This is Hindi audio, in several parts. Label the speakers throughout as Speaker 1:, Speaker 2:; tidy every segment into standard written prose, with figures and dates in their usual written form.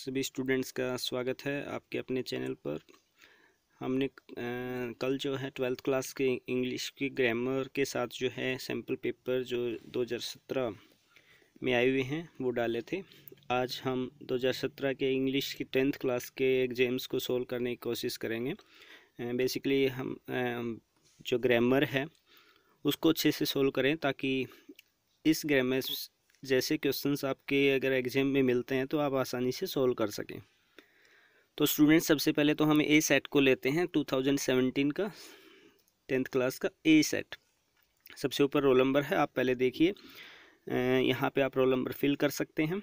Speaker 1: सभी स्टूडेंट्स का स्वागत है आपके अपने चैनल पर। हमने कल जो है 12th क्लास के इंग्लिश की ग्रामर के साथ जो है सैम्पल पेपर जो 2017 में आए हुए हैं वो डाले थे। आज हम 2017 के इंग्लिश की 10th क्लास के एग्जाम्स को सोल्व करने की कोशिश करेंगे। बेसिकली हम जो ग्रामर है उसको अच्छे से सोल्व करें ताकि इस ग्रामर जैसे क्वेश्चंस आपके अगर एग्जाम में मिलते हैं तो आप आसानी से सोल्व कर सकें। तो स्टूडेंट्स सबसे पहले तो हम ए सेट को लेते हैं 2017 का 10th क्लास का ए सेट। सबसे ऊपर रोल नंबर है, आप पहले देखिए यहाँ पे आप रोल नंबर फिल कर सकते हैं।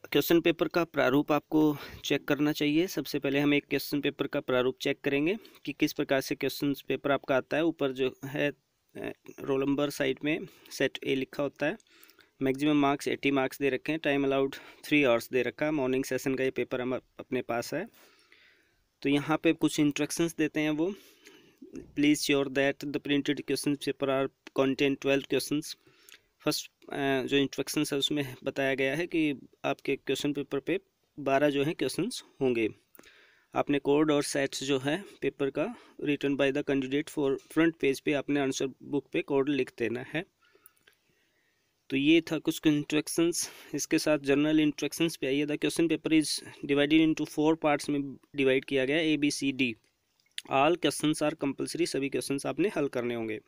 Speaker 1: क्वेश्चन पेपर का प्रारूप आपको चेक करना चाहिए। सबसे पहले हम एक क्वेश्चन पेपर का प्रारूप चेक करेंगे कि किस प्रकार से क्वेश्चन पेपर आपका आता है। ऊपर जो है रोल नंबर साइड में सेट ए लिखा होता है। मैक्सिमम मार्क्स 80 मार्क्स दे रखे हैं। टाइम अलाउड 3 आवर्स दे रखा है। मॉर्निंग सेशन का ये पेपर हम अपने पास है। तो यहाँ पे कुछ इंस्ट्रक्शंस देते हैं वो, please sure that the printed question paper are contain 12 questions. First जो इंस्ट्रक्शंस है उसमें बताया गया है कि आपके क्वेश्चन पेपर पे 12 जो है क्वेश्चंस होंगे। आपने कोड और सेट्स जो है पेपर का written by the candidate for front page पे आपने आंसर बुक पे कोड लिख देना है। तो ये था कुछ इंस्ट्रक्शंस। इसके साथ जनरल इंस्ट्रक्शंस पे आइए। The question paper is divided into 4 parts में डिवाइड किया गया है, ABCD। All questions are compulsory, सभी क्वेश्चंस आपने हल करने होंगे।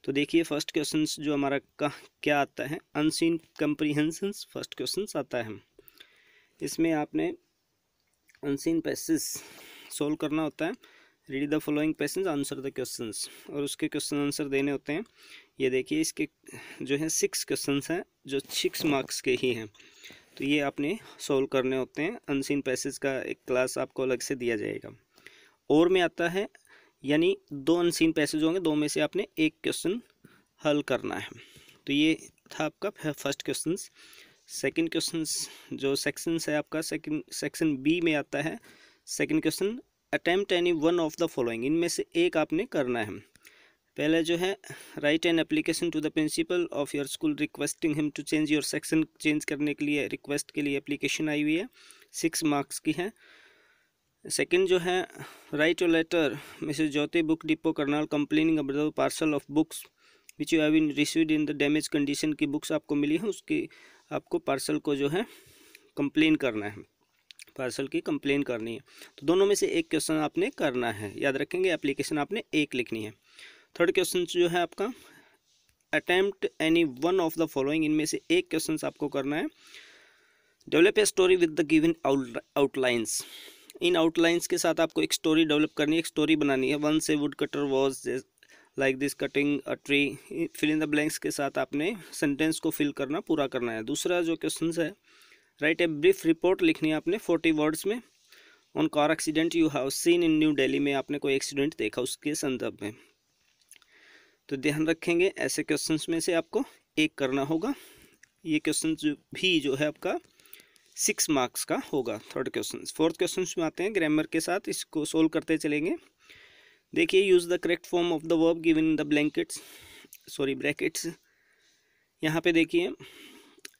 Speaker 1: तो देखिए फर्स्ट क्वेश्चन जो हमारा क्या आता है, अनसीन कंप्रीहेंशंस फर्स्ट क्वेश्चन आता है। इसमें आपने अनसीन पैसेज सोल्व करना होता है। Read the following passage, answer the questions, और उसके क्वेश्चन आंसर देने होते हैं। ये देखिए इसके जो है 6 क्वेश्चंस हैं जो 6 मार्क्स के ही हैं। तो ये आपने सोल्व करने होते हैं। अनसीन पैसेज का एक क्लास आपको अलग से दिया जाएगा। और में आता है यानी 2 अनसीन पैसेज होंगे, 2 में से आपने एक क्वेश्चन हल करना है। तो ये था आपका फर्स्ट क्वेश्चन। सेकंड क्वेश्चन जो सेक्शंस है आपका सेक्शन बी में आता है second question, attempt any one of the following. इनमें से एक आपने करना है। पहले जो है write an application to the principal of your school requesting him to change your section. Change करने के लिए रिक्वेस्ट के लिए एप्लीकेशन आई हुई है, 6 मार्क्स की है। सेकंड जो है write your letter Mrs Jyoti book depot Karnal complaining about the parcel of books which you have been received in the damage condition. की बुक्स आपको मिली है, उसकी आपको पार्सल को जो है कंप्लेन करना है, पार्सल की कंप्लेन करनी है। तो दोनों में से एक क्वेश्चन आपने करना है। याद रखेंगे एप्लीकेशन आपने एक लिखनी है। थर्ड क्वेश्चन जो है आपका attempt any one of the following. इनमें से एक क्वेश्चन आपको करना है। Develop a story with the given outlines. In outlines के साथ आपको एक स्टोरी डेवलप करनी है, एक स्टोरी बनानी है। वन से wood cutter was like this cutting a tree. Fill in the blanks के साथ आपने सेंटेंस को फिल करना पूरा करना है। दूसरा जो क्वेश्चन है राइट ए ब्रीफ रिपोर्ट लिखनी है आपने 40 वर्ड्स में on car accident you have seen in new Delhi. में आपने कोई एक्सीडेंट देखा उसके संदर्भ में। तो ध्यान रखेंगे ऐसे क्वेश्चंस में से आपको एक करना होगा। ये क्वेश्चन भी जो है आपका 6 मार्क्स का होगा। Third question. फोर्थ क्वेश्चन में आते हैं ग्रामर के साथ, इसको सोल्व करते चलेंगे। देखिए use the correct form of the verb given in the brackets. यहाँ पे देखिए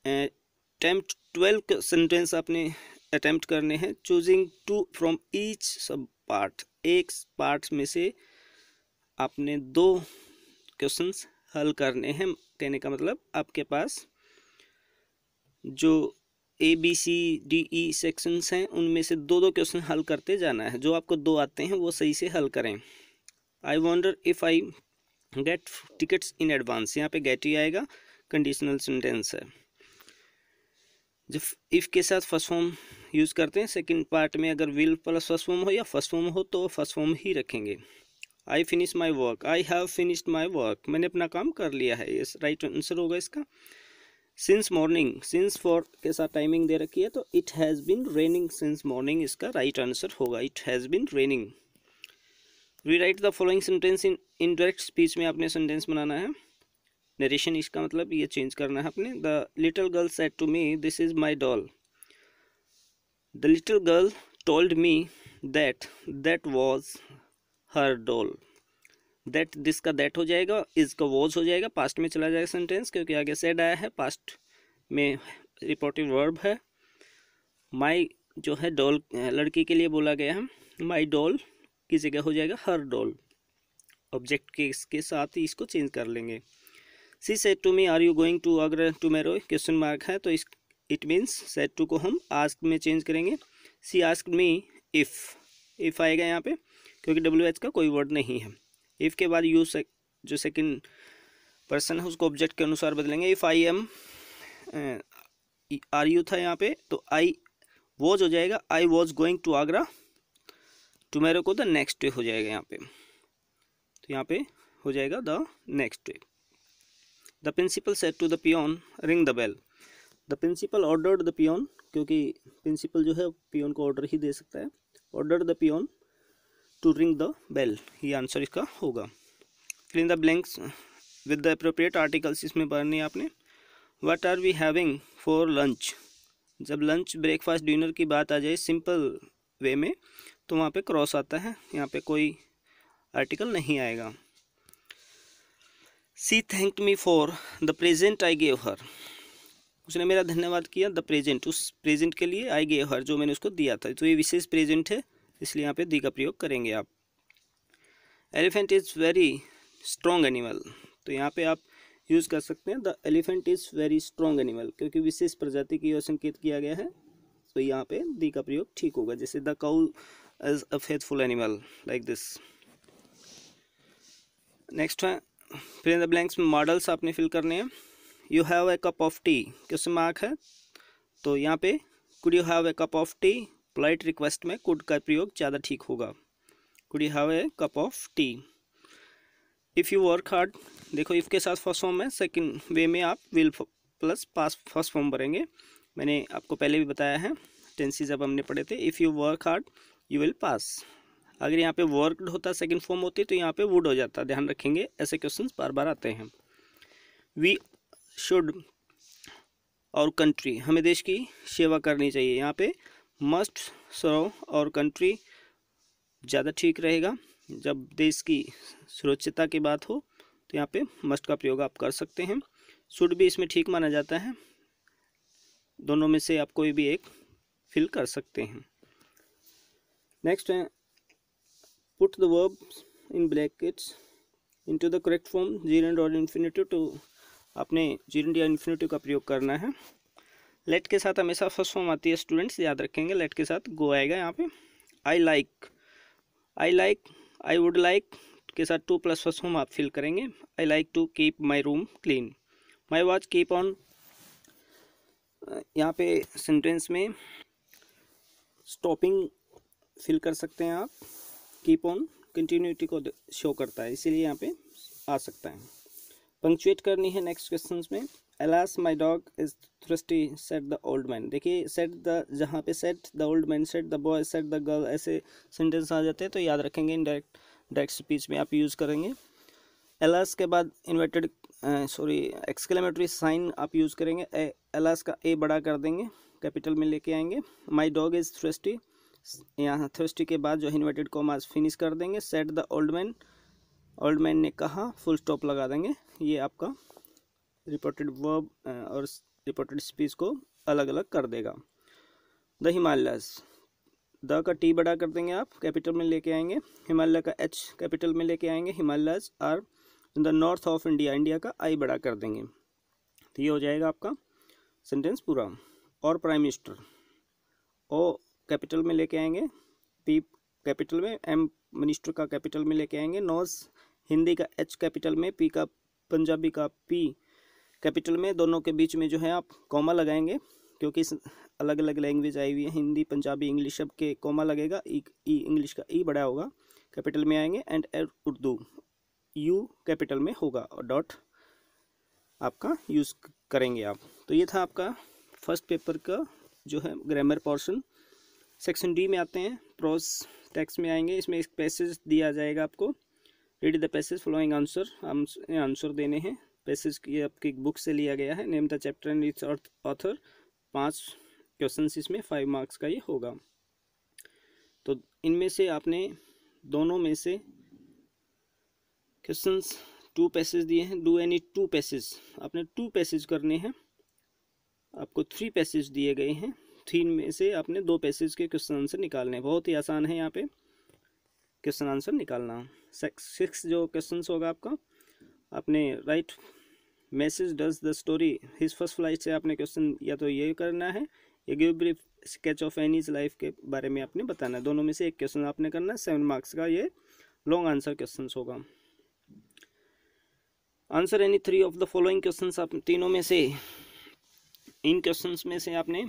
Speaker 1: अटेम्प्ट 12 सेंटेंस आपने अटेम्प्ट करने हैं। चूजिंग 2 फ्रॉम ईच सब पार्ट, एक पार्ट में से आपने 2 क्वेश्चंस हल करने हैं। कहने का मतलब आपके पास जो ABCDE सेक्शंस हैं उनमें से 2 क्वेश्चन हल करते जाना है। जो आपको 2 आते हैं वो सही से हल करें। I wonder if I get tickets in advance. यहाँ पे गेट ही आएगा, कंडीशनल सेंटेंस है। जब इफ़ के साथ फर्स्ट फॉर्म यूज़ करते हैं। सेकंड पार्ट में अगर विल प्लस फर्स्ट फॉर्म हो या फर्स्ट फॉर्म हो तो फर्स्ट फॉर्म ही रखेंगे। I finish my work, I have finished my work, मैंने अपना काम कर लिया है। ये राइट आंसर होगा इसका। सिंस मॉर्निंग, सिंस फॉर के साथ टाइमिंग दे रखी है तो it has been raining since morning इसका राइट आंसर होगा। It has been raining. Rewrite the following sentence in indirect speech में आपने सेंटेंस बनाना है। नरेशन इसका मतलब ये चेंज करना है आपने। The little girl said to me this is my doll. The little girl told me that was her doll. That this का दैट हो जाएगा, इज का वॉज हो जाएगा, पास्ट में चला जाएगा सेंटेंस क्योंकि आगे सेड आया है, पास्ट में रिपोर्टिव वर्ब है। माई जो है डॉल लड़की के लिए बोला गया है, माई डॉल की जगह हो जाएगा हर डॉल। ऑब्जेक्ट के इसके साथ ही इसको चेंज कर लेंगे। She said to me are you going to Agra tomorrow, question mark है तो इस इट मीन्स सेड टू को हम आस्क में चेंज करेंगे। सी आस्क्ड मी इफ़ आएगा यहाँ पे, क्योंकि डब्ल्यू एच का कोई वर्ड नहीं है। इफ़ के बाद यू जो सेकंड पर्सन है उसको ऑब्जेक्ट के अनुसार बदलेंगे। If I am are you था यहाँ पे तो आई वॉज हो जाएगा, I was going to Agra tomorrow को द नेक्स्ट डे हो जाएगा यहाँ पे, तो यहाँ पे हो जाएगा the next day. The principal said to the peon ring the bell, the principal ordered the peon, क्योंकि प्रिंसिपल जो है पियोन को ऑर्डर ही दे सकता है, ordered the peon to ring the bell, ये आंसर इसका होगा। Fill in the blanks with the appropriate articles, इसमें भरनी है आपने। What are we having for lunch, जब लंच ब्रेकफास्ट डिनर की बात आ जाए सिंपल वे में तो वहाँ पे क्रॉस आता है, यहाँ पे कोई आर्टिकल नहीं आएगा। She thanked me for the present I gave her, उसने मेरा धन्यवाद किया द प्रेजेंट, उस प्रेजेंट के लिए आई गेव हर जो मैंने उसको दिया था, तो ये विशेष प्रेजेंट है इसलिए यहाँ पे दी का प्रयोग करेंगे आप। Elephant is very strong animal, तो यहाँ पे आप यूज़ कर सकते हैं the elephant is very strong animal, क्योंकि विशेष प्रजाति की ओर संकेत किया गया है तो यहाँ पे दी का प्रयोग ठीक होगा। जैसे the cow is a faithful animal like this. Next है फिल इन द ब्लैंक्स में मॉडल्स आपने फिल करने हैं। You have a cup of T, question mark है तो यहाँ पे could you have a cup of T, polite request में कुड का प्रयोग ज़्यादा ठीक होगा। Could you have a cup of T. If you work hard, देखो इफ़ के साथ फर्स्ट फॉर्म है, सेकंड वे में आप will plus past first form भरेंगे। मैंने आपको पहले भी बताया है टेंसेस जब हमने पढ़े थे, if you work hard you will pass. अगर यहाँ पे वर्कड होता सेकंड फॉर्म होती तो यहाँ पे वुड हो जाता, ध्यान रखेंगे ऐसे क्वेश्चंस बार बार आते हैं। वी शुड और कंट्री, हमें देश की सेवा करनी चाहिए, यहाँ पे मस्ट सर्व और कंट्री ज़्यादा ठीक रहेगा। जब देश की सुरक्षिता की बात हो तो यहाँ पे मस्ट का प्रयोग आप कर सकते हैं। शुड भी इसमें ठीक माना जाता है, दोनों में से आप कोई भी एक फिल कर सकते हैं। नेक्स्ट है put the verbs in brackets into the correct form जीरेंड और इन्फिनेटिव, तो आपने जीरेंड या इन्फिनेटिव का प्रयोग करना है। लेट के साथ हमेशा फर्स्ट फॉर्म आती है स्टूडेंट्स, याद रखेंगे लेट के साथ गो आएगा यहाँ पे। I like, I would like के साथ टू प्लस फर्स्ट फॉर्म आप फिल करेंगे। I like to keep my room clean, my watch keep on, यहाँ पे सेंटेंस में स्टॉपिंग फिल कर सकते हैं आप, कीप ऑन कंटिन्यूटी को शो करता है इसीलिए यहाँ पे आ सकता है। पंक्चुएट करनी है नेक्स्ट क्वेश्चंस में। Alas my dog is thirsty said the old man, देखिए सेड द, जहाँ पे said the old man, said the boy, said the girl, ऐसे सेंटेंस आ जाते हैं तो याद रखेंगे डायरेक्ट स्पीच में आप यूज़ करेंगे। एलास के बाद इन्वर्टेड एक्सक्लेमेटरी साइन आप यूज़ करेंगे। एलास का ए बड़ा कर देंगे, कैपिटल में लेके आएंगे। माई डॉग इज़ थ्रस्टी, यहाँ थ्रस्टी के बाद जो इन्वर्टेड कॉमास फिनिश कर देंगे। सेड द ओल्ड मैन ने कहा, फुल स्टॉप लगा देंगे। ये आपका रिपोर्टेड वर्ब और रिपोर्टेड स्पीच को अलग अलग कर देगा। द हिमालयस, द का टी बड़ा कर देंगे आप, कैपिटल में लेके आएंगे। हिमालय का एच कैपिटल में लेके आएंगे। Himalayas are in the north of India, India का आई बड़ा कर देंगे। तो ये हो जाएगा आपका सेंटेंस पूरा। और प्राइम मिनिस्टर, ओ कैपिटल में लेके आएंगे, पी कैपिटल में, एम मिनिस्टर का कैपिटल में लेके आएंगे। नॉज हिंदी का एच कैपिटल में, पी का पंजाबी का पी कैपिटल में, दोनों के बीच में जो है आप कॉमा लगाएंगे क्योंकि अलग अलग लैंग्वेज आई हुई है, हिंदी पंजाबी इंग्लिश सब के कॉमा लगेगा। ई इंग्लिश का ई बड़ा होगा, कैपिटल में आएंगे। एंड उर्दू यू कैपिटल में होगा और डॉट आपका यूज़ करेंगे आप। तो ये था आपका फर्स्ट पेपर का जो है ग्रामर पोर्शन। सेक्शन डी में आते हैं, प्रोज टेक्स्ट में आएंगे। इसमें एक पैसेज दिया जाएगा आपको, read the passage following answer, हम आंसर देने हैं। पैसेज की आपकी बुक से लिया गया है। Name the chapter and it's author, 5 question इसमें 5 मार्क्स का ये होगा। तो इनमें से आपने दोनों में से क्वेश्चंस 2 पैसेज दिए हैं, डू एनी 2 पैसेज, आपने 2 पैसेज करने हैं। आपको 3 पैसेज दिए गए हैं, तीन में से आपने 2 पैसेज के क्वेश्चन आंसर निकालने हैं। बहुत ही आसान है यहाँ पे क्वेश्चन आंसर निकालना। 6 जो क्वेश्चन होगा आपका, आपने right message does the story his first flight से आपने क्वेश्चन या तो ये करना है या give brief sketch of Annie's life के बारे में आपने बताना है। दोनों में से एक क्वेश्चन आपने करना है। 7 मार्क्स का ये लॉन्ग आंसर क्वेश्चन होगा। Answer any 3 of the following questions, आप तीनों में से इन क्वेश्चंस में से आपने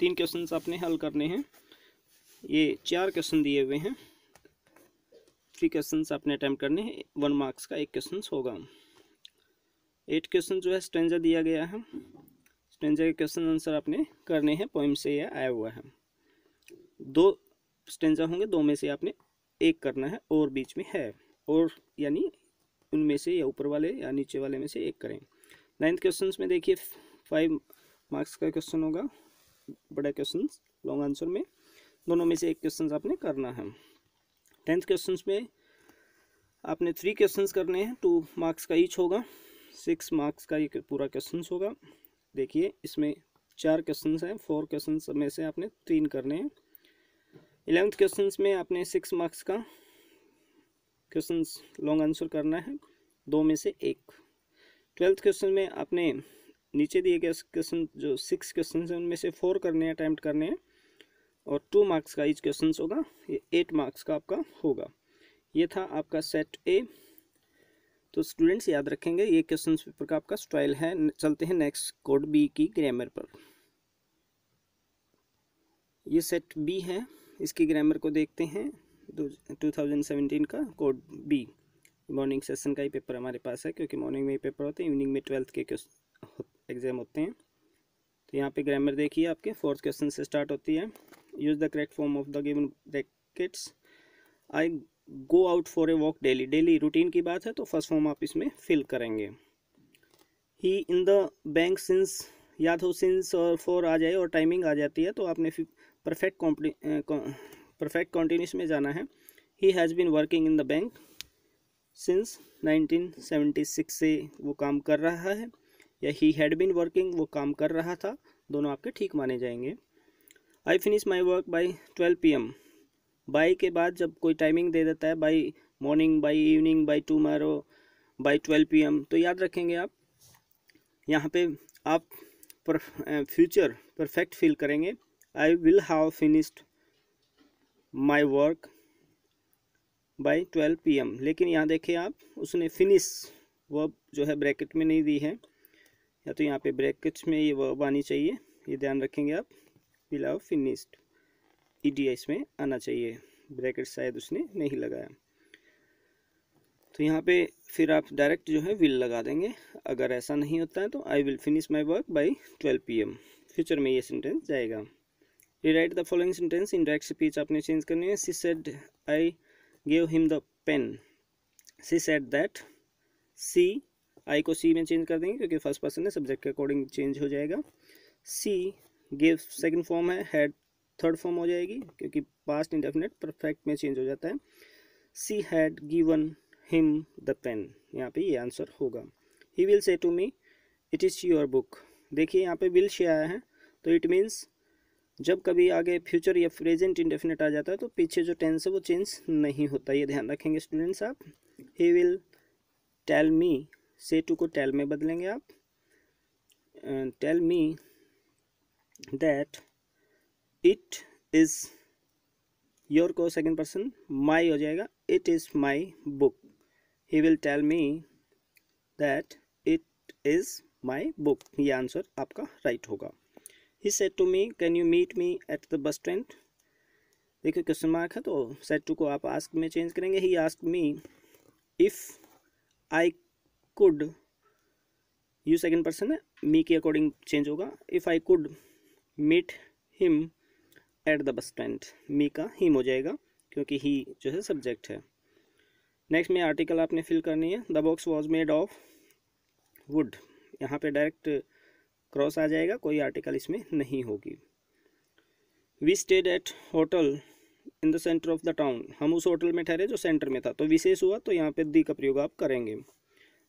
Speaker 1: 3 क्वेश्चंस आपने हल करने हैं। ये 4 क्वेश्चन दिए हुए हैं, 3 क्वेश्चंस आपने अटेम्प्ट करने हैं। 1 मार्क्स का एक क्वेश्चन होगा। 8 क्वेश्चन जो है स्टैंजा दिया गया है, स्टैंजा के क्वेश्चन आंसर आपने करने हैं, पोइम से यह आया हुआ है। 2 स्टैंजा होंगे, 2 में से आपने एक करना है, और बीच में है और यानी उनमें से या ऊपर वाले या नीचे वाले में से एक करें। 9th क्वेश्चन में देखिए 5 मार्क्स का क्वेश्चन होगा, बड़ा क्वेश्चन लॉन्ग आंसर में, दोनों में से एक क्वेश्चन आपने करना है। 10th क्वेश्चन में आपने 3 क्वेश्चन करने हैं, 2 मार्क्स का ईच होगा, 6 मार्क्स का ये पूरा क्वेश्चन होगा। देखिए इसमें 4 क्वेश्चन हैं, 4 क्वेश्चन में से आपने 3 करने हैं। 11th क्वेश्चन में आपने 6 मार्क्स का क्वेश्चन लॉन्ग आंसर करना है, 2 में से एक। 12th क्वेश्चन में आपने नीचे दिए गए क्वेश्चन जो 6 क्वेश्चन हैं उनमें से 4 करने हैं, अटैम्प्ट करने हैं, और 2 मार्क्स का ईच क्वेश्चन होगा, ये 8 मार्क्स का आपका होगा। ये था आपका सेट ए। तो स्टूडेंट्स याद रखेंगे ये क्वेश्चन पेपर का आपका स्टाइल है। चलते हैं नेक्स्ट कोड बी की ग्रामर पर। ये सेट बी है, इसकी ग्रामर को देखते हैं। 2017 का कोड बी, मॉर्निंग सेशन का ही पेपर हमारे पास है, क्योंकि मॉर्निंग में ही पेपर होते हैं, इवनिंग में 12th के एग्जाम होते हैं। तो यहाँ पे ग्रामर देखिए आपके 4th क्वेश्चन से स्टार्ट होती है। Use the correct form of the given brackets. I go out for a walk daily, daily routine की बात है तो फर्स्ट फॉर्म आप इसमें फिल करेंगे। ही इन द बैंक सिंस, या तो सिंस और फॉर आ जाए और टाइमिंग आ जाती है तो आपने परफेक्ट कॉन्टिन्यूस में जाना है। He has been working in the bank since 1976 से वो काम कर रहा है, या ही हैड बीन वर्किंग वो काम कर रहा था, दोनों आपके ठीक माने जाएंगे। I finish my work by 12 PM, by के बाद जब कोई टाइमिंग दे देता है, by morning, by evening, by tomorrow, by 12 PM, तो याद रखेंगे आप यहाँ पे आप फ्यूचर परफेक्ट फील करेंगे। I will have finished my work by 12 PM, लेकिन यहाँ देखिए आप उसने फिनिश वर्ब जो है ब्रैकेट में नहीं दी है, या तो यहाँ पे ब्रैकेट्स में ये वर्ब आनी चाहिए, ये ध्यान रखेंगे आप। विल हैव फिनिश्ड EDI इसमें आना चाहिए, ब्रैकेट शायद उसने नहीं लगाया, तो यहाँ पे फिर आप डायरेक्ट जो है विल लगा देंगे। अगर ऐसा नहीं होता है तो I will finish my work by 12 PM, future में ये सेंटेंस जाएगा। Rewrite the following sentence, indirect speech आपने चेंज करनी है। She said I gave him the pen, she said that, she I को सी में चेंज कर देंगे क्योंकि फर्स्ट पर्सन है, सब्जेक्ट के अकॉर्डिंग चेंज हो जाएगा। सी गेव सेकंड फॉर्म है, हैड थर्ड फॉर्म हो जाएगी क्योंकि पास्ट इंडेफिनिट परफेक्ट में चेंज हो जाता है। She had given him the pen, यहाँ पे ये आंसर होगा। He will say to me it is your book, देखिए यहाँ पे विल से आया है तो इट मीन्स जब कभी आगे फ्यूचर या प्रेजेंट इंडेफिनिट आ जाता है तो पीछे जो टेंस है वो चेंज नहीं होता, ये ध्यान रखेंगे स्टूडेंट्स आप। ही विल टेल मी, से टू को टेल में बदलेंगे आप। Tell me that it is, your को सेकंड पर्सन माई हो जाएगा, it is my book. He will tell me that it is my book, ये आंसर आपका राइट होगा। He said to me can you meet me at the bus stand, देखिए क्वेश्चन मार्क है तो सेड टू को आप आस्क में चेंज करेंगे। He asked me if I could, you second person है, मी के अकॉर्डिंग चेंज होगा। If I could meet him at the bus stand, me का हिम हो जाएगा क्योंकि ही जो है सब्जेक्ट है। नेक्स्ट में आर्टिकल आपने फिल करनी है। The box was made of would, यहाँ पे डायरेक्ट क्रॉस आ जाएगा, कोई आर्टिकल इसमें नहीं होगी। We stayed at hotel in the centre of the town, हम उस होटल में ठहरे जो सेंटर में था, तो विशेष हुआ तो यहाँ पे दी का प्रयोग आप करेंगे।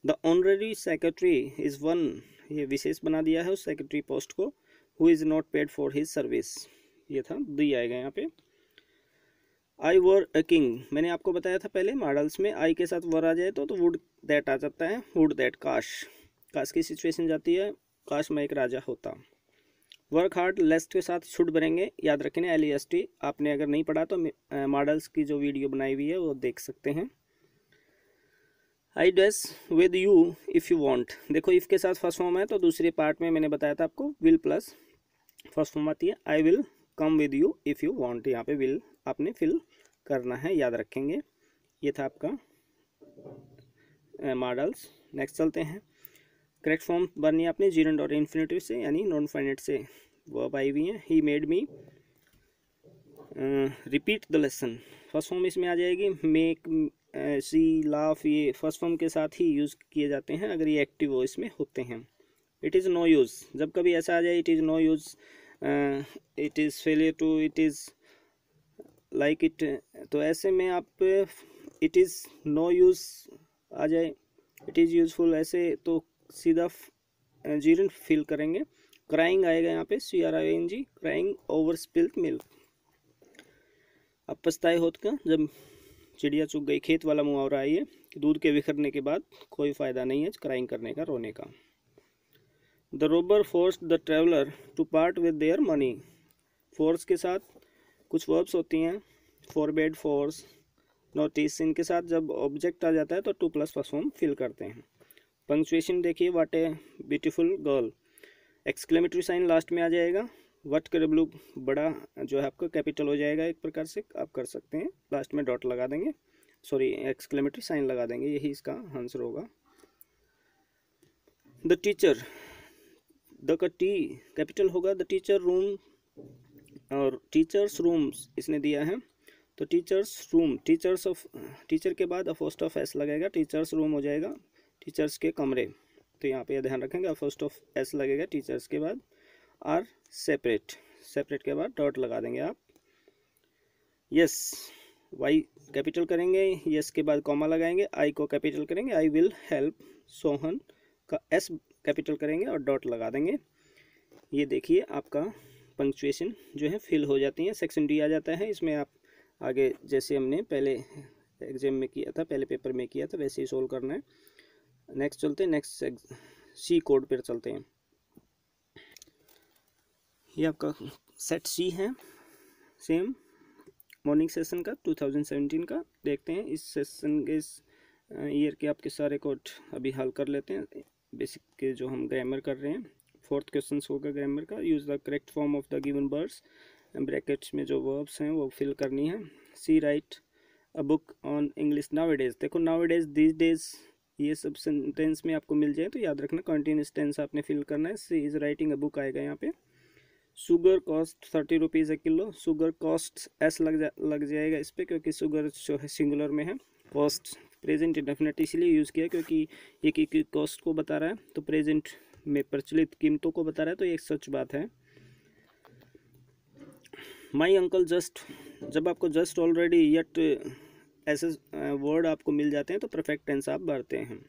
Speaker 1: The honorary secretary is one, ये विशेष बना दिया है उस सेक्रेटरी पोस्ट को, who is not paid for his service, ये था, दी आएगा यहाँ पे। आई वर अ किंग, मैंने आपको बताया था पहले मॉडल्स में आई के साथ वर आ जाए तो वुड दैट आ जाता है, वुड दैट काश, काश की सिचुएशन जाती है, काश मैं एक राजा होता। वर्क हार्ड लेस के साथ शुड बनेंगे, याद रखें LEST, आपने अगर नहीं पढ़ा तो मॉडल्स की जो वीडियो बनाई हुई है वो देख सकते हैं। I dash with you if you want, देखो इफ़ के साथ फर्स्ट फॉर्म है तो दूसरे पार्ट में मैंने बताया था आपको विल प्लस फर्स्ट फॉर्म आती है। I will come with you if you want, यहाँ पे विल आपने फिल करना है, याद रखेंगे। ये था आपका मॉडल्स। नेक्स्ट चलते हैं, करेक्ट फॉर्म बननी है आपने जीरेंड और इन्फिनेटिव से, यानी नॉन फाइनाइट से वर्ब आई हुई है। He made me repeat the lesson, first form इसमें आ जाएगी। मेक, सी, लाफ, ये फर्स्ट फॉर्म के साथ ही यूज़ किए जाते हैं अगर ये एक्टिव हो इसमें होते हैं। इट इज़ नो यूज़, जब कभी ऐसा आ जाए it is no use, it is failure too, it is like it, तो ऐसे में आप इट इज़ नो यूज़ आ जाए, इट इज़ यूज़फुल, ऐसे तो सीधा जीरेंड फिल करेंगे। क्राइंग आएगा यहाँ पे CRING, crying over spilled milk. अब पछताए होत का, जब चिड़िया चुग गई, खेत वाला मुहावरा है ये, दूध के बिखरने के बाद कोई फ़ायदा नहीं है क्राइंग करने का, रोने का। The robber forced the traveller to part with their money, force के साथ कुछ वर्ब्स होती हैं, फॉरबेड, फोर्स, नोटिस, इनके साथ जब ऑब्जेक्ट आ जाता है तो 2 प्लस फर्स्ट फॉर्म फिल करते हैं। पंक्चुएशन देखिए, what a beautiful girl, exclamatory sign last में आ जाएगा। व्हाट का W बड़ा जो है आपका कैपिटल हो जाएगा, एक प्रकार से आप कर सकते हैं, लास्ट में डॉट लगा देंगे, सॉरी एक्सक्लेमेटरी साइन लगा देंगे, यही इसका आंसर होगा। द टीचर, द का T कैपिटल होगा। द टीचर रूम और टीचर्स रूम्स इसने दिया है, तो teachers room, teachers of, teacher के बाद फर्स्ट ऑफ S लगेगा, टीचर्स रूम हो जाएगा, टीचर्स के कमरे, तो यहाँ पे ध्यान रखेंगे फर्स्ट ऑफ S लगेगा टीचर्स के बाद। आर सेपरेट, सेपरेट के बाद डॉट लगा देंगे आप। यस, Y कैपिटल करेंगे, यस के बाद कॉमा लगाएंगे, I को कैपिटल करेंगे, आई विल हेल्प सोहन का S कैपिटल करेंगे और डॉट लगा देंगे। ये देखिए आपका पंक्चुएशन जो है फिल हो जाती है। सेक्शन D आ जाता है, इसमें आप आगे जैसे हमने पहले एग्जाम में किया था, पहले पेपर में किया था, वैसे ही सोल्व करना है। नेक्स्ट चलते हैं, नेक्स्ट C कोड पर चलते हैं। ये आपका सेट C है, सेम मॉर्निंग सेशन का 2017 का। देखते हैं इस सेशन के, इस ईयर के आपके सारे कोड अभी हल कर लेते हैं, बेसिक के जो हम ग्रामर कर रहे हैं। 4th क्वेश्चन होगा ग्रामर का। Use the correct form of the given words, brackets में जो वर्ब्स हैं वो फिल करनी है। She write a book on English nowadays, देखो नाउअडेज, दीज डेज, ये सब सेंटेंस में आपको मिल जाए तो याद रखना कंटिन्यूअस टेंस आपने फिल करना है। सी इज़ राइटिंग अ बुक आएगा यहाँ पे। Sugar cost 30 rupees 1 kilo, sugar cost S लग जाएगा इस पर, क्योंकि शुगर जो है सिंगुलर में है। कॉस्ट प्रेजेंट इंडेफिनिट इसलिए यूज़ किया क्योंकि ये की कॉस्ट को बता रहा है, तो प्रेजेंट में प्रचलित कीमतों को बता रहा है, तो ये एक सच बात है। माई अंकल जस्ट, जब आपको जस्ट, ऑलरेडी, यट ऐसे वर्ड आपको मिल जाते हैं तो परफेक्ट टेंस आप भरते हैं,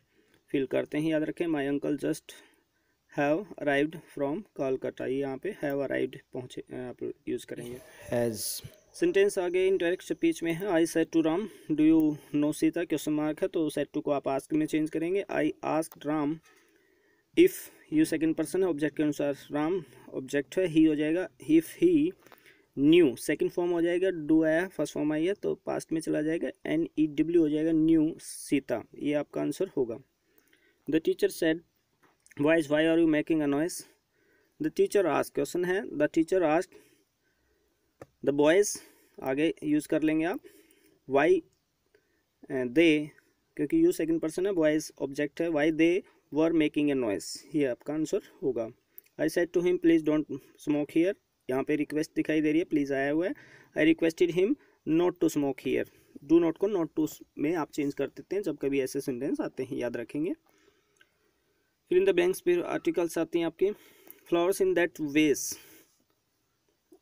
Speaker 1: फिल करते हैं, याद रखें। My uncle just have arrived from Kolkata, ये यहाँ पे हैव अराइव्ड पहुँचे आप यूज़ करेंगे। हैज़ सेंटेंस आगे इंडायरेक्ट स्पीच में है। I said to Ram do you know Sita, question mark है, तो सेड टू को आप आस्क में चेंज करेंगे। I asked Ram if, you second person है, ऑब्जेक्ट के अनुसार राम ऑब्जेक्ट है, ही हो जाएगा। If he new second form हो जाएगा, डू आया फर्स्ट फॉर्म आई है तो पास्ट में चला जाएगा, NEW हो जाएगा, न्यू सीता, ये आपका आंसर होगा। The teacher said Boys, why are you making a noise? The teacher asked, question है, the teacher asked the boys, आगे यूज़ कर लेंगे आप। why they, क्योंकि you सेकंड पर्सन है, boys ऑब्जेक्ट है, why they were making a noise, ये आपका आंसर होगा। I said to him please don't smoke here, यहाँ पे रिक्वेस्ट दिखाई दे रही है, प्लीज़ आया हुआ है। I requested him not to smoke here, do not को not to में आप चेंज कर देते हैं जब कभी ऐसे सेंटेंस आते हैं, याद रखेंगे। फिर इन द ब्लैंक्स पे आर्टिकल्स आती हैं आपके। Flowers in that vase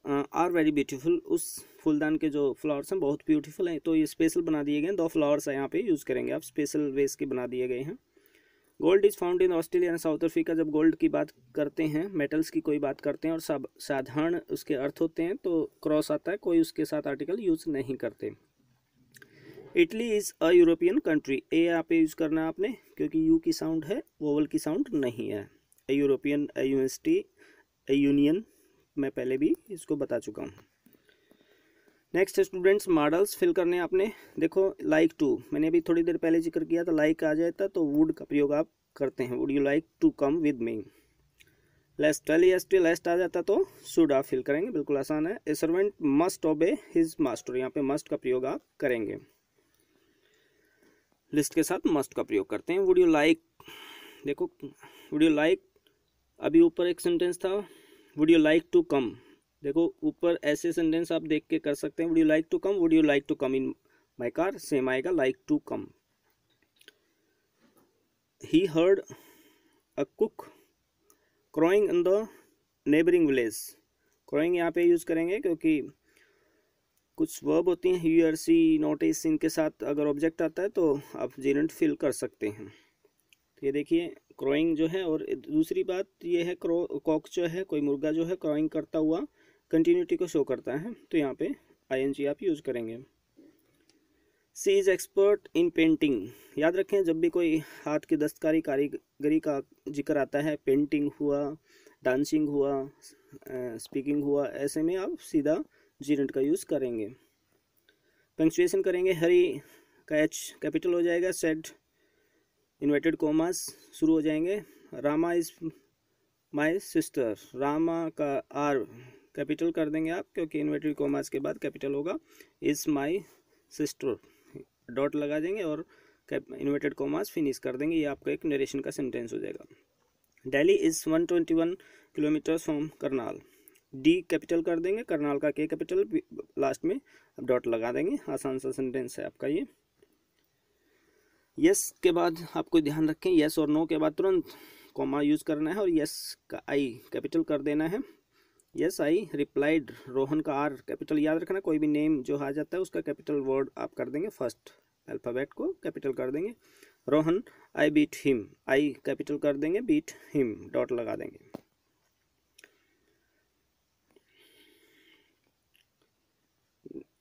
Speaker 1: are very beautiful, उस फूलदान के जो फ्लावर्स हैं बहुत ब्यूटीफुल हैं, तो ये स्पेशल बना दिए गए हैं। 2 फ्लावर्स है यहाँ पे यूज़ करेंगे आप, स्पेशल वेज के बना दिए गए हैं। Gold is found in Australia and south Africa. जब गोल्ड की बात करते हैं, मेटल्स की कोई बात करते हैं और सब साधारण उसके अर्थ होते हैं तो क्रॉस आता है, कोई उसके साथ आर्टिकल यूज़ नहीं करते। Italy is a European country. A यहाँ पे यूज़ करना है आपने, क्योंकि यू की साउंड है, वोवल की साउंड नहीं है। A European, a university, a union, मैं पहले भी इसको बता चुका हूँ। नेक्स्ट स्टूडेंट्स, मॉडल्स फिल करने आपने। देखो लाइक टू, मैंने अभी थोड़ी देर पहले जिक्र किया था, लाइक आ जाता तो वुड का प्रयोग आप करते हैं। Would you like to come with me. Lest, lest आ जाता तो शुड आप फिल करेंगे, बिल्कुल आसान है। A servant must obey his master, यहाँ पे मस्ट का प्रयोग आप करेंगे, लिस्ट के साथ मस्ट का प्रयोग करते हैं। वुड यू लाइक, देखो वुड यू लाइक, अभी ऊपर एक सेंटेंस था would you like to come, देखो ऊपर ऐसे सेंटेंस आप देख के कर सकते हैं। Would you like to come, would you like to come in my car, same आएगा like to come. He heard a cock crowing in the neighbouring village. Crowing यहाँ पे यूज़ करेंगे क्योंकि कुछ वर्ब होती हैं, ही और सी, नोटिस, इनके साथ अगर ऑब्जेक्ट आता है तो आप जेरेंट फिल कर सकते हैं। तो ये देखिए क्रोइंग जो है, और दूसरी बात ये है कॉक जो है, कोई मुर्गा जो है क्रोइंग करता हुआ कंटिन्यूटी को शो करता है, तो यहाँ पे आईएनजी आप यूज़ करेंगे। सी इज़ एक्सपर्ट इन पेंटिंग। याद रखें, जब भी कोई हाथ की दस्तकारी कारीगरी का जिक्र आता है, पेंटिंग हुआ, डांसिंग हुआ, स्पीकिंग हुआ, ऐसे में आप सीधा जीरेंट का यूज़ करेंगे। पंक्चुएशन करेंगे, हरी का एच कैपिटल हो जाएगा, सेड इन्वर्टेड कोमास शुरू हो जाएंगे। Rama is my sister, Rama का आर कैपिटल कर देंगे आप, क्योंकि इन्वर्टेड कोमास के बाद कैपिटल होगा। इज़ माई सिस्टर, डॉट लगा देंगे और इन्वर्टेड कोमास फिनिश कर देंगे। ये आपका एक नरेशन का सेंटेंस हो जाएगा। Delhi is 121 kilometre from Karnal, D capital कर देंगे, करनाल का के कैपिटल, लास्ट में अब डॉट लगा देंगे। आसान सा सेंटेंस है आपका ये। यस के बाद आपको ध्यान रखें, यस और नो के बाद तुरंत कॉमा यूज़ करना है और यस का आई कैपिटल कर देना है। यस आई रिप्लाइड, रोहन का आर कैपिटल याद रखना, कोई भी नेम जो आ जाता है उसका कैपिटल वर्ड आप कर देंगे, फर्स्ट अल्फ़ाबेट को कैपिटल कर देंगे। Rohan I beat him, I capital कर देंगे, बीट हिम डॉट लगा देंगे।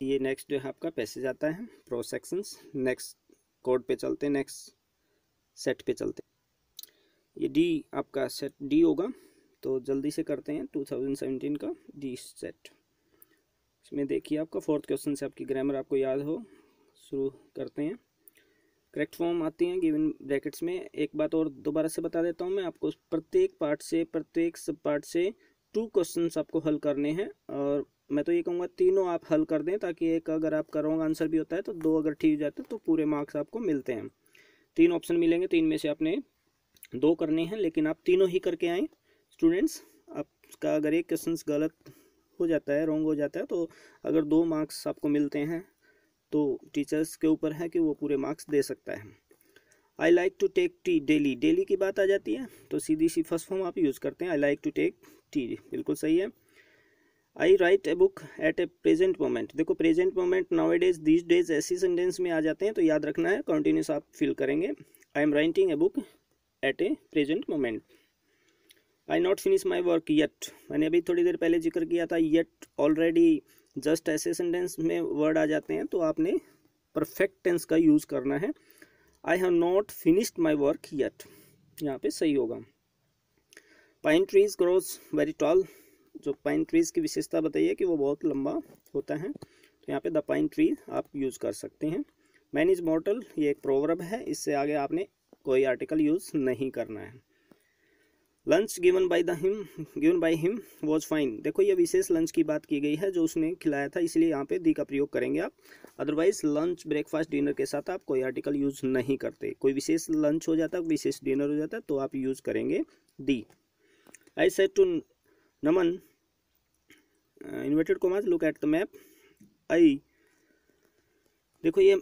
Speaker 1: ये नेक्स्ट जो है आपका पैसेज आता है प्रो सेक्शंस। नेक्स्ट कोड पे चलते हैं, नेक्स्ट सेट पे चलते हैं। ये डी आपका सेट डी होगा, तो जल्दी से करते हैं 2017 का डी सेट। इसमें देखिए आपका फोर्थ क्वेश्चन से आपकी ग्रामर आपको याद हो, शुरू करते हैं। करेक्ट फॉर्म आती हैं गिवन ब्रैकेट्स में। एक बात और दोबारा से बता देता हूँ मैं आपको, प्रत्येक पार्ट से, प्रत्येक सब पार्ट से 2 क्वेश्चंस आपको हल करने हैं, और मैं तो ये कहूँगा तीनों आप हल कर दें, ताकि एक अगर आपका रॉन्ग आंसर भी होता है तो 2 अगर ठीक जाते हैं तो पूरे मार्क्स आपको मिलते हैं। 3 ऑप्शन मिलेंगे, 3 में से आपने 2 करने हैं, लेकिन आप तीनों ही करके आएँ स्टूडेंट्स। आपका अगर एक क्वेश्चन गलत हो जाता है, रॉन्ग हो जाता है, तो अगर 2 मार्क्स आपको मिलते हैं तो टीचर्स के ऊपर है कि वो पूरे मार्क्स दे सकता है। I like to take tea daily, daily की बात आ जाती है तो सीधी सी फर्स्ट फॉर्म आप यूज़ करते हैं, I like to take tea, बिल्कुल सही है। I write a book at a present moment, देखो present moment nowadays these days ऐसी सेंटेंस में आ जाते हैं, तो याद रखना है कंटिन्यूस आप फिल करेंगे। I am writing a book at a present moment. I not finish my work yet, मैंने अभी थोड़ी देर पहले जिक्र किया था, येट, ऑलरेडी, जस्ट ऐसे सेंटेंस में वर्ड आ जाते हैं तो आपने परफेक्ट टेंस का यूज़ करना है। I have not finished my work yet, यहाँ पे सही होगा। Pine trees grows very tall, जो पाइन ट्रीज की विशेषता बताइए कि वो बहुत लंबा होता है, तो यहाँ पे द पाइन ट्री आप यूज़ कर सकते हैं। मैन इज मॉर्टल, ये एक प्रोवर्ब है, इससे आगे आपने कोई आर्टिकल यूज़ नहीं करना है। Lunch given by him was fine, देखो ये विशेष लंच की बात की गई है जो उसने खिलाया था, इसलिए यहाँ पे दी का प्रयोग करेंगे आप। अदरवाइज लंच, ब्रेकफास्ट, डिनर के साथ आप कोई आर्टिकल यूज़ नहीं करते। कोई विशेष लंच हो जाता है, विशेष डिनर हो जाता है, तो आप यूज़ करेंगे the. I said to Naman, inverted commas, look at the map. I, देखो ये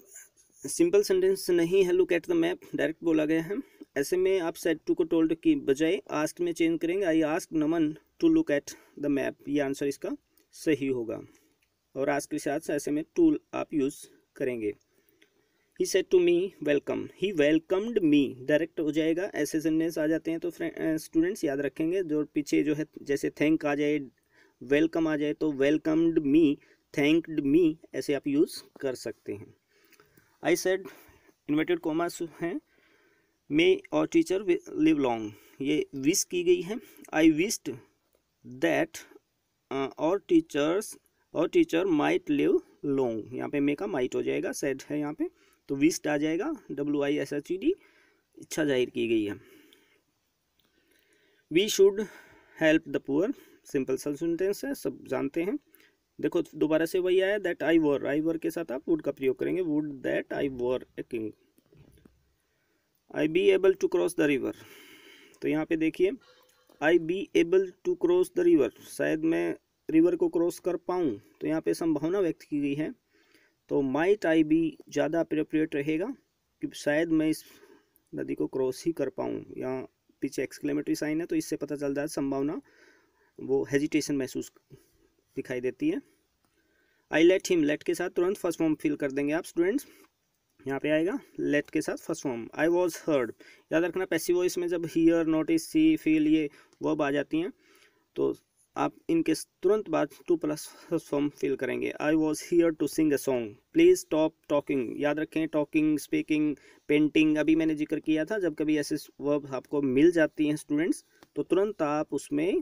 Speaker 1: सिंपल सेंटेंस नहीं है, look at the map direct बोला गया है, ऐसे में आप सेड टू को टोल्ड की बजाय आस्क में चेंज करेंगे। I ask Naman to look at the map, ये आंसर इसका सही होगा, और आस्क के साथ ऐसे में टू आप यूज़ करेंगे। He said to me welcome, he welcomed me direct हो जाएगा, ऐसे सेंटेंस आ जाते हैं तो स्टूडेंट्स याद रखेंगे। जो पीछे जो है जैसे थैंक आ जाए, वेलकम आ जाए तो वेलकम्ड मी, थैंक्ड मी, ऐसे आप यूज़ कर सकते हैं। आई सेड इन्वर्टेड कॉमास हैं, मे और टीचर लिव लॉन्ग, ये विश की गई है। आई विश्ड दैट और टीचर माइट लिव लॉन्ग, यहाँ पे मे का माइट हो जाएगा, सेड है यहाँ पे तो विश्ड आ जाएगा, WISHED, इच्छा जाहिर की गई है। We should help the poor, simple सा सेंटेंस है, सब जानते हैं। देखो दोबारा से वही आया, दैट आई वर के साथ आप वुड का प्रयोग करेंगे, would that I were a king. I be able to cross the river, तो यहाँ पे देखिए I be able to cross the river, शायद मैं रिवर को क्रॉस कर पाऊँ, तो यहाँ पे संभावना व्यक्त की गई है, तो माइट आई बी ज़्यादा अप्रोप्रिएट रहेगा कि शायद मैं इस नदी को क्रॉस ही कर पाऊँ। यहाँ पीछे एक्सक्लेमेटरी साइन है तो इससे पता चलता है संभावना, वो हेजिटेशन महसूस दिखाई देती है। आई लेट हिम, लेट के साथ तुरंत फर्स्ट फॉर्म फिल कर देंगे आप स्टूडेंट्स, यहाँ पे आएगा लेट के साथ first form. I was heard, याद रखना पैसिव वॉइस में जब हियर, नोटिस, सी, फील ये वर्ब आ जाती हैं तो आप इनके तुरंत बाद 2+ फर्स्ट फॉर्म फिल करेंगे। I was here to sing a song, please stop talking, याद रखें टॉकिंग, स्पीकिंग, पेंटिंग, अभी मैंने जिक्र किया था जब कभी ऐसे वर्ब आपको मिल जाती हैं स्टूडेंट्स तो तुरंत आप उसमें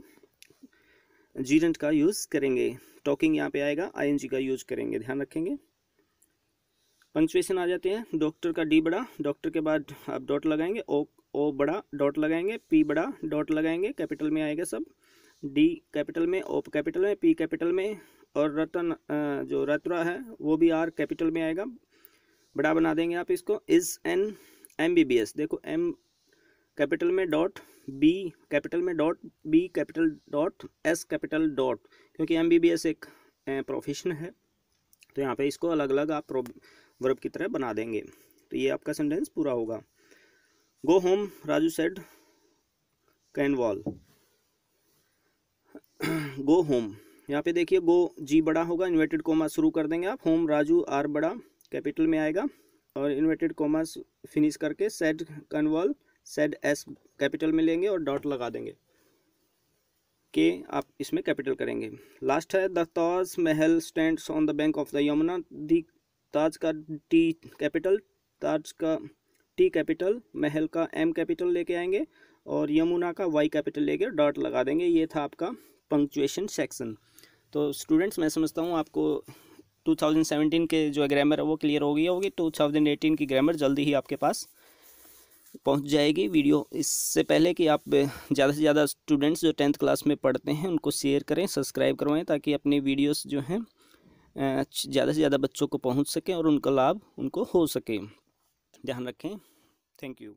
Speaker 1: जीरेंट का यूज़ करेंगे। टॉकिंग यहाँ पे आएगा, ING का यूज करेंगे, ध्यान रखेंगे। पंक्चुएशन आ जाते हैं, डॉक्टर का डी बड़ा, डॉक्टर के बाद आप डॉट लगाएंगे, ओ बड़ा डॉट लगाएंगे, पी बड़ा डॉट लगाएंगे, कैपिटल में आएगा सब, डी कैपिटल में, ओ कैपिटल में, पी कैपिटल में, और रतन जो रतुरा है वो भी R कैपिटल में आएगा, बड़ा बना देंगे आप इसको। इज एन MBBS, देखो M कैपिटल में डॉट, B कैपिटल में dot, B capital dot, S capital dot, क्योंकि MBBS एक प्रोफेशन है तो यहाँ पे इसको अलग अलग आप वर्ब की तरह बना देंगे, तो ये आपका सेंटेंस पूरा होगा। Go home Raju said can wall, go home, यहाँ पे देखिए गो G बड़ा होगा, इन्वर्टेड कोमा शुरू कर देंगे आप, होम राजू R बड़ा कैपिटल में आएगा और इन्वर्टेड कोमा फिनिश करके said can wall, said S capital में लेंगे और डॉट लगा देंगे, के आप इसमें कैपिटल करेंगे। लास्ट है the Taj Mahal stands on the bank of the Yamuna, the Taj का T कैपिटल, ताज का T कैपिटल, महल का M कैपिटल लेके आएंगे और यमुना का Y कैपिटल लेके डॉट लगा देंगे। ये था आपका पंक्चुएशन सेक्शन। तो स्टूडेंट्स मैं समझता हूँ आपको 2017 के जो ग्रामर है वो क्लियर हो गई होगी, 2018 की ग्रामर जल्दी ही आपके पास पहुंच जाएगी वीडियो। इससे पहले कि आप ज़्यादा से ज़्यादा स्टूडेंट्स जो 10th क्लास में पढ़ते हैं उनको शेयर करें, सब्सक्राइब करवाएं, ताकि अपनी वीडियोस जो हैं ज़्यादा से ज़्यादा बच्चों को पहुंच सकें और उनका लाभ उनको हो सके। ध्यान रखें। Thank you.